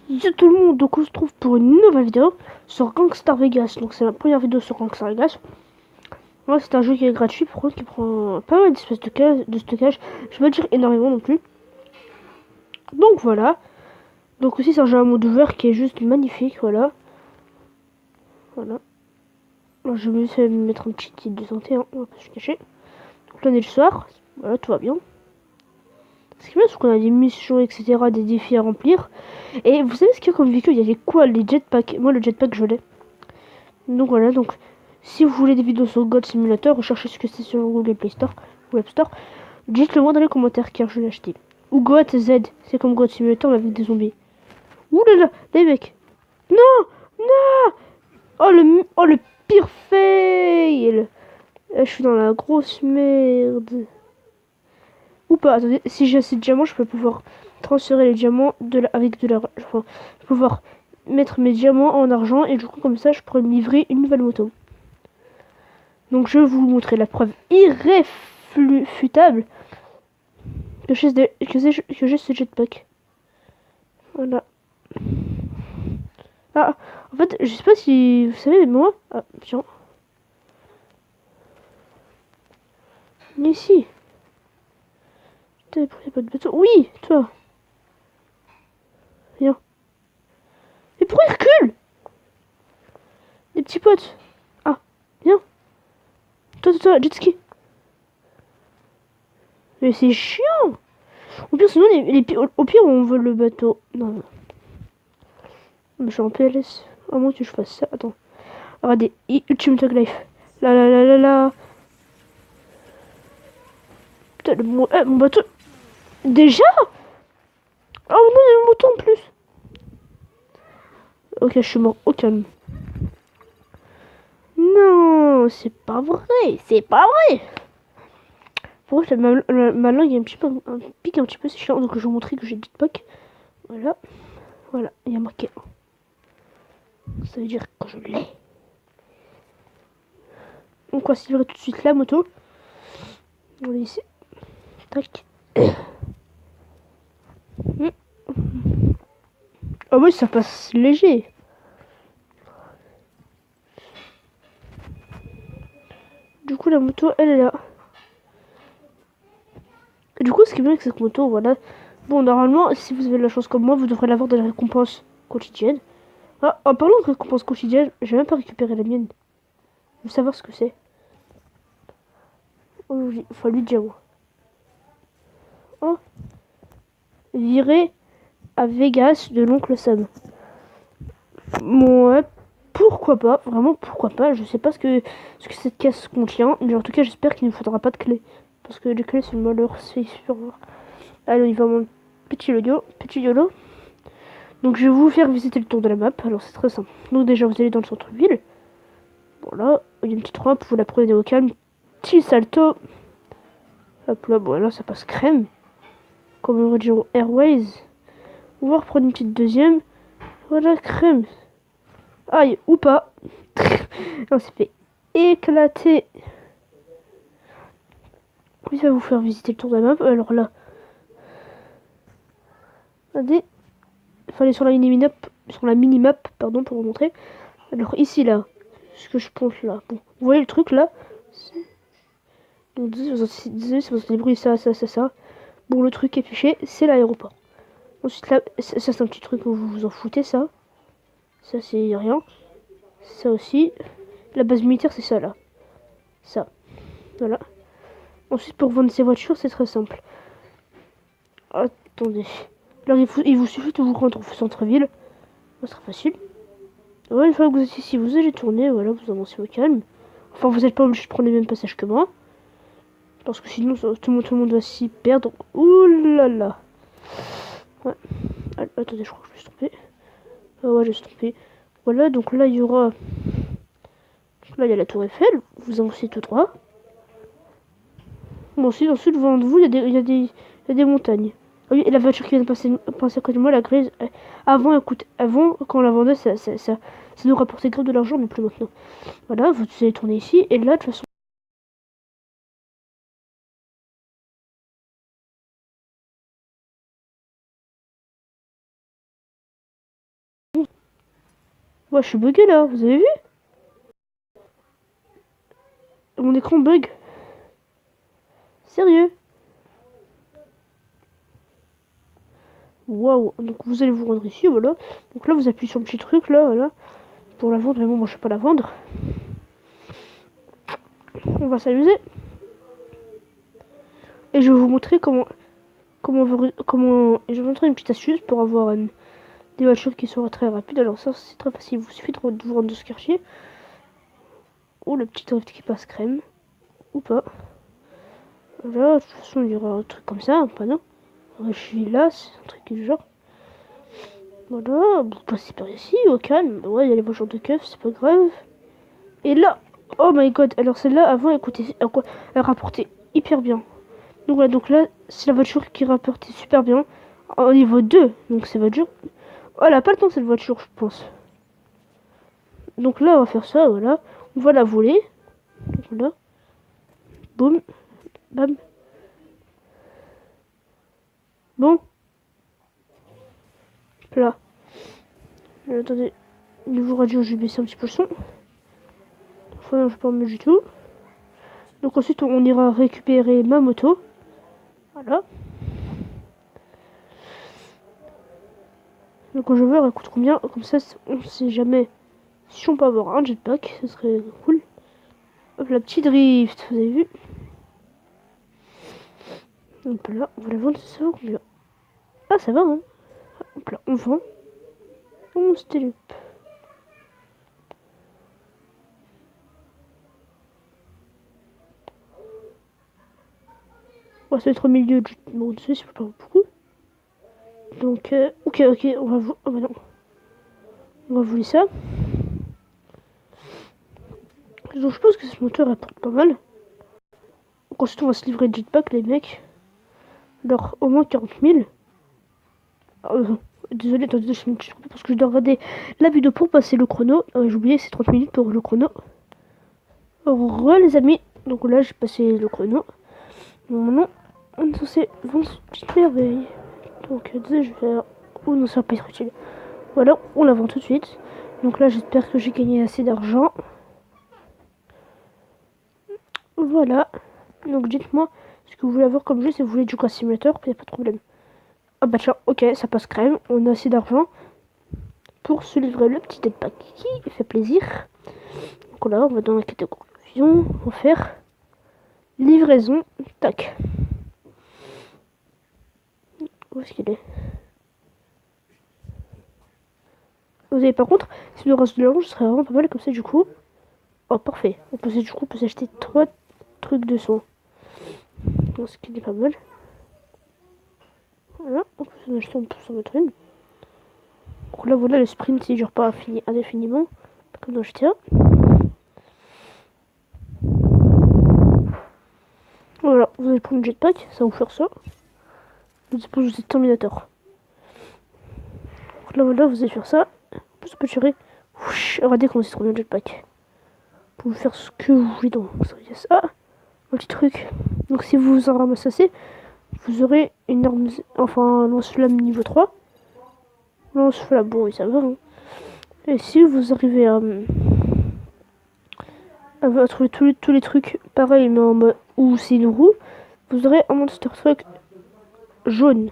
Yo tout le monde, donc on se trouve pour une nouvelle vidéo sur Gangstar Vegas. Donc c'est la première vidéo sur Gangstar Vegas. Moi c'est un jeu qui est gratuit, par contre qui prend pas mal d'espace de stockage. Je vais pas dire énormément non plus. Donc voilà. Donc aussi c'est un jeu à mode ouvert qui est juste magnifique, voilà. Voilà. Alors, je vais essayer de mettre un petit titre de santé, hein, on va pas se cacher. Donc là on est le soir, voilà, tout va bien. Ce qui est bien, c'est qu'on a des missions, etc., des défis à remplir. Et vous savez ce qu'il y a comme véhicule? Il y a les quoi? Les jetpacks. Moi le jetpack je l'ai. Donc voilà, donc si vous voulez des vidéos sur God Simulator, recherchez ce que c'est sur Google Play Store ou App Store. Dites-le moi dans les commentaires car je l'ai acheté. Ou God Z, c'est comme God Simulator mais avec des zombies. Ouh là là, les mecs. Non, non. Oh le pire fail. Je suis dans la grosse merde. Ou pas, attendez, si j'ai assez de diamants, je peux pouvoir transférer les diamants avec de l'argent. Enfin, je peux pouvoir mettre mes diamants en argent et du coup comme ça je pourrais me livrer une nouvelle moto. Donc je vais vous montrer la preuve irréfutable que j'ai ce jetpack. Voilà. Ah, en fait, je sais pas si vous savez, mais moi... Ah, tiens. Mais ici. Putain, pourquoi y'a pas de bateau? Oui, toi. Viens. Mais pourquoi il recule? Les petits potes. Ah, viens. Toi, jet ski. Mais c'est chiant. Au pire, sinon, au pire, on vole le bateau. Non, non. Mais je suis en PLS. À moins que je fasse ça. Attends. Regardez. Ultimate Life. Là, là, là, là, là. Putain, mon bateau. Déjà? Oh non, il y a un moto en plus. Ok, je suis mort. Au calme. Non, c'est pas vrai. C'est pas vrai. Pourquoi ma langue est pique un petit peu, c'est chiant. Donc je vais vous montrer que j'ai dit pack. Voilà. Voilà. Il y a marqué 1. Ça veut dire que je l'ai. Donc on va suivre tout de suite la moto. On va ici. Tac. Ah oui, ça passe léger. Du coup, la moto, elle est là. Et du coup, ce qui est bien avec cette moto, voilà. Bon, normalement, si vous avez de la chance comme moi, vous devrez l'avoir dans les récompenses quotidiennes. Ah, en parlant de récompenses quotidiennes, j'ai même pas récupéré la mienne. Je veux savoir ce que c'est. Oh, oui, enfin, lui dire moi. Oh, viré à Vegas de l'oncle Sam. Bon, ouais, pourquoi pas, vraiment pourquoi pas. Je sais pas ce que cette caisse contient, mais en tout cas, j'espère qu'il ne faudra pas de clé. Parce que les clés, c'est malheur, c'est sûr. Allez, on y va, mon petit YOLO. Donc, je vais vous faire visiter le tour de la map. Alors, c'est très simple. Donc, déjà, vous allez dans le centre-ville. Voilà, il y a une petite rampe, vous la prenez au calme. Petit salto. Hop là, bon, là, ça passe crème. Comme Region Airways. On va reprendre une petite deuxième. Voilà, crème. Aïe, ou pas. On s'est fait éclater. Oui, ça va vous faire visiter le tour de la map. Alors là, regardez, il fallait sur la mini-map, pardon, pour vous montrer. Alors ici, là, ce que je pense là. Bon, vous voyez le truc là? Donc, désolé, c'est parce que des bruits, ça. Bon, le truc affiché, c'est l'aéroport. Ensuite, là, ça c'est un petit truc où vous vous en foutez, ça. Ça, c'est rien. Ça aussi. La base militaire, c'est ça, là. Ça. Voilà. Ensuite, pour vendre ces voitures, c'est très simple. Attendez. Alors, il vous suffit de vous rendre au centre-ville. Ça sera facile. Ouais, une fois que vous êtes ici, vous allez tourner. Voilà, vous avancez au calme. Enfin, vous n'êtes pas obligé de prendre les mêmes passages que moi. Parce que sinon, tout le monde va s'y perdre. Ouh là là. Ouais. Attendez, je crois que je me suis trompé. Ah ouais, je me suis trompé. Voilà, donc là, il y aura... Là, il y a la tour Eiffel. Vous avancez tout droit. Bon, ensuite, devant vous, il y a des montagnes. Ah oui, et la voiture qui vient de passer à côté de moi, la grise, avant, quand on la vendait, ça nous rapportait grave de l'argent, mais plus maintenant. Voilà, vous allez tourner ici, et là, de toute façon, Ouais, je suis bugué là, vous avez vu? Mon écran bug. Sérieux? Waouh. Donc vous allez vous rendre ici, voilà. Donc là, vous appuyez sur le petit truc là, voilà. Pour la vendre, mais bon, moi je vais pas la vendre. On va s'amuser. Et je vais vous montrer comment et je vais vous montrer une petite astuce pour avoir des voitures qui sont très rapides. Alors ça, c'est très facile. Il vous suffit de vous rendre de ce quartier. Oh, le petit drift qui passe crème. Ou pas. Là, de toute façon, il y aura un truc comme ça, pas non. Je suis là, c'est un truc du genre. Voilà, vous passez par ici, au calme. Ouais, il y a les voitures de keuf, c'est pas grave. Et là, oh my god, alors celle-là, avant, elle rapportait hyper bien. Donc voilà, donc là, c'est la voiture qui rapportait super bien. Au niveau 2, donc c'est voiture. Oh, elle a pas le temps cette voiture, je pense. Donc là, on va faire ça, voilà. On va la voler. Donc voilà. Boum. Bam. Bon. Là. Attendez. Niveau radio, je vais baisser un petit peu le son. Enfin, je peux pas en mettre du tout. Donc ensuite, on ira récupérer ma moto. Voilà. Donc je vais voir, elle coûte combien. Comme ça, on sait jamais si on peut avoir un jetpack. Ce serait cool. Hop, la petite drift, vous avez vu. Hop là, on va la vendre, ça va combien? Ah, ça va, hein. Hop là, on vend. On se télépe. On va se mettre au milieu du... Bon, dessus, c'est pas beaucoup. Donc, ok, on va vous... Oh, bah non. On va voler ça. Donc, je pense que ce moteur apporte pas mal. Donc, ensuite, on va se livrer de jetpack, les mecs. Alors, au moins 40 000. Désolé, attendez, je me suis trompé parce que je dois regarder la vidéo pour passer le chrono. J'ai oublié, c'est 30 minutes pour le chrono. Re les amis. Donc là, j'ai passé le chrono. Maintenant, on est censé vendre une petite merveille. Donc, désolé, je vais faire... Oh non, ça va pas être utile. Voilà, on la vend tout de suite. Donc là, j'espère que j'ai gagné assez d'argent. Voilà. Donc dites-moi ce que vous voulez avoir comme jeu. Si vous voulez du Car Simulator, il n'y a pas de problème. Ah bah tiens, ok, ça passe crème. On a assez d'argent pour se livrer le petit jetpack qui fait plaisir. Donc là, on va dans la catégorie conclusion. On va faire livraison. Tac. Où est-ce qu'il est? Vous avez par contre, si nous reste de l'argent, ce serait vraiment pas mal comme ça du coup. Oh parfait. On peut s'acheter 3 trucs de soins. Donc, ce qui est pas mal. Voilà, on peut s'en acheter, on peut s'en mettre une. Donc là voilà, le sprint il dure pas indéfiniment. Comme dans GTA. Voilà, vous allez prendre le jetpack, ça va vous faire ça. Je suppose que vous êtes Terminator. Donc là voilà, vous allez faire ça. Ça peut tirer. Regardez comment c'est trop bien le jetpack. Vous pouvez faire ce que vous voulez dans ça. Ah, un petit truc. Donc si vous en ramassez assez, vous aurez une arme, enfin un lance-flamme niveau 3. Lance-flamme, bon, ça va. Hein. Et si vous arrivez à trouver tous les trucs pareils, mais en mode où c'est une roue, vous aurez un monster truck jaune.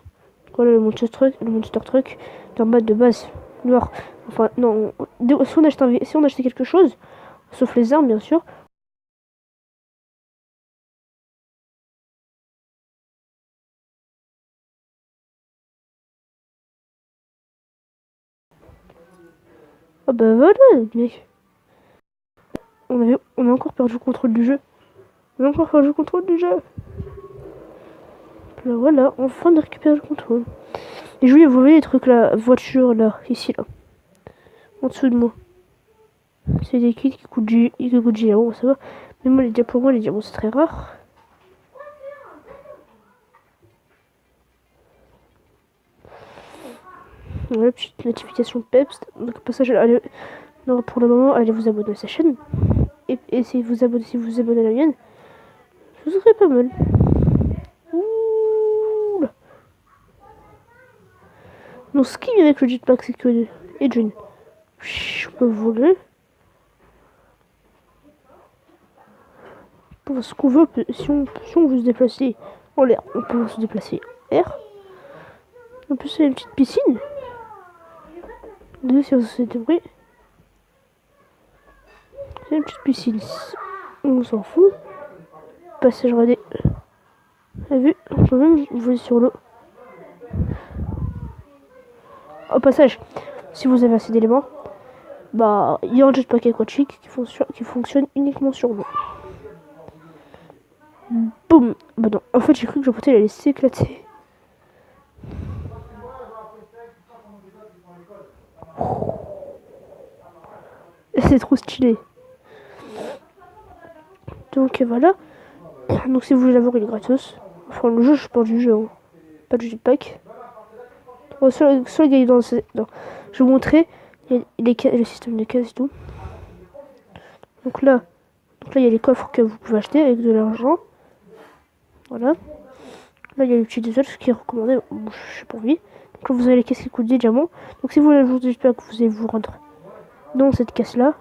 Voilà le monster truck d'un mode de base noir. Enfin, non, si on achète quelque chose, sauf les armes bien sûr. Ah bah voilà, mec. On a encore perdu le contrôle du jeu. On a encore perdu le contrôle du jeu. Là, voilà, enfin de récupérer le contrôle. Et je voulais vous voyez les trucs là, voiture là, ici là. En dessous de moi. C'est des kits qui coûtent diamants, ça va. Mais moi, pour moi, les diamants c'est très rare. Voilà, petite notification PEPS. Donc, passage, non, pour le moment, allez vous abonner à sa chaîne. Et si vous abonnez à la mienne, ce serait pas mal. Ouh. Non, ce qui est avec le jetpack, c'est que. Et June. fiche, on peut voler. Pour ce qu'on veut, si on veut se déplacer en l'air, on peut se déplacer en air. En plus, il y a une petite piscine. Deux si c'est vrai. C'est une petite piscine. On s'en fout. Passage radé. Vous avez vu, on peut même voler sur l'eau. Au passage, si vous avez assez d'éléments, bah, il y a un jetpack aquatique qui fonctionne uniquement sur l'eau. Boum. Bah non, en fait j'ai cru que le côté allait s'éclater. C'est trop stylé. Donc voilà. Donc si vous voulez l'avoir, il est gratos. Enfin le jeu, je parle du jeu, hein. Pas du jetpack. Soit gagner dans le... Non. Je vais vous montrer le système de cases et tout. Donc là, il y a les coffres que vous pouvez acheter avec de l'argent. Voilà. Là, il y a l'utilisateur, ce qui est recommandé. Je sais pas envie. Donc là, vous avez les caisses qui coûtent des diamants. Donc si vous voulez ajouter du jetpack, vous allez vous rendre dans cette caisse-là.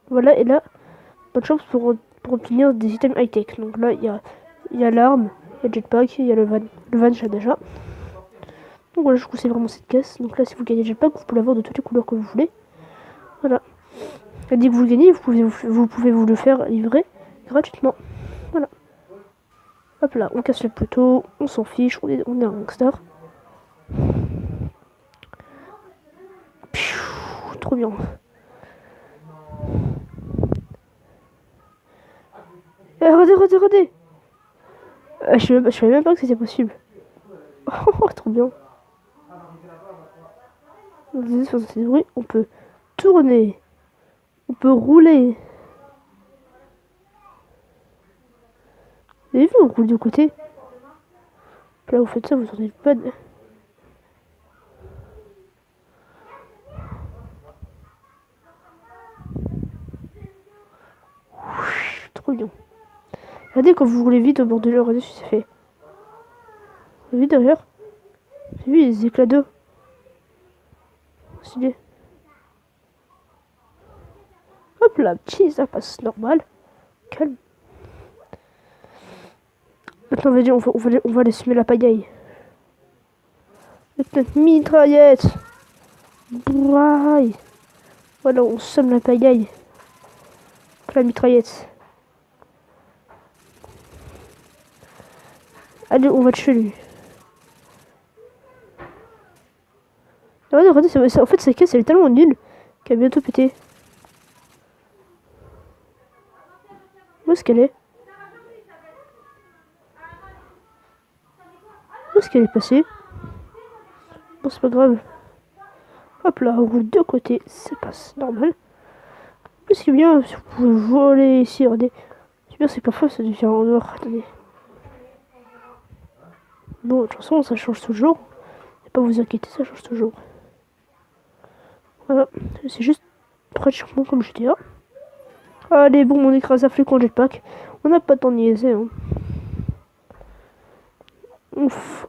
Voilà, et là, bonne chance pour obtenir des items high-tech. Donc là, il y a l'arme, il y a le jetpack, il y a le van. Le van, j'ai déjà. Donc voilà, je vous conseille vraiment cette caisse. Donc là, si vous gagnez le jetpack, vous pouvez l'avoir de toutes les couleurs que vous voulez. Voilà. Et dès que vous le gagnez, vous pouvez vous le faire livrer gratuitement. Voilà. Hop là, on casse le poteau, on s'en fiche, on est un gangster. Piou, trop bien. Regardez. Je savais même pas que c'était possible. Oh, trop bien. On peut tourner. On peut rouler. Vous avez vu, on roule de côté. Là, vous faites ça, vous entendez pas de... Trop bien. Regardez quand vous roulez vite au bord de l'eau, regardez ce que ça fait. Vous avez vu derrière? Vous avez vu les éclats d'eau? Stylé. Hop là, petit, ça passe normal. Calme. Maintenant, on va aller semer la pagaille. Avec notre mitraillette. Braille. Voilà, on sème la pagaille. La mitraillette. Allez, on va tuer lui. Regardez, en fait, sa caisse, elle est tellement nulle qu'elle a bientôt pété. Où est-ce qu'elle est? Où est-ce qu'elle est passée? Bon, c'est pas grave. Hop là, on roule de côté, c'est pas normal. Ce qui est bien, si vous pouvez voler ici, regardez. C'est bien, c'est que parfois ça devient en noir. Attendez. Bon, de toute façon, ça change toujours. Ne pas vous inquiéter, ça change toujours. Voilà, c'est juste pratiquement comme GTA. Allez, bon, on écrase à flèche en jetpack. On n'a pas de temps de niaiser, hein. Ouf.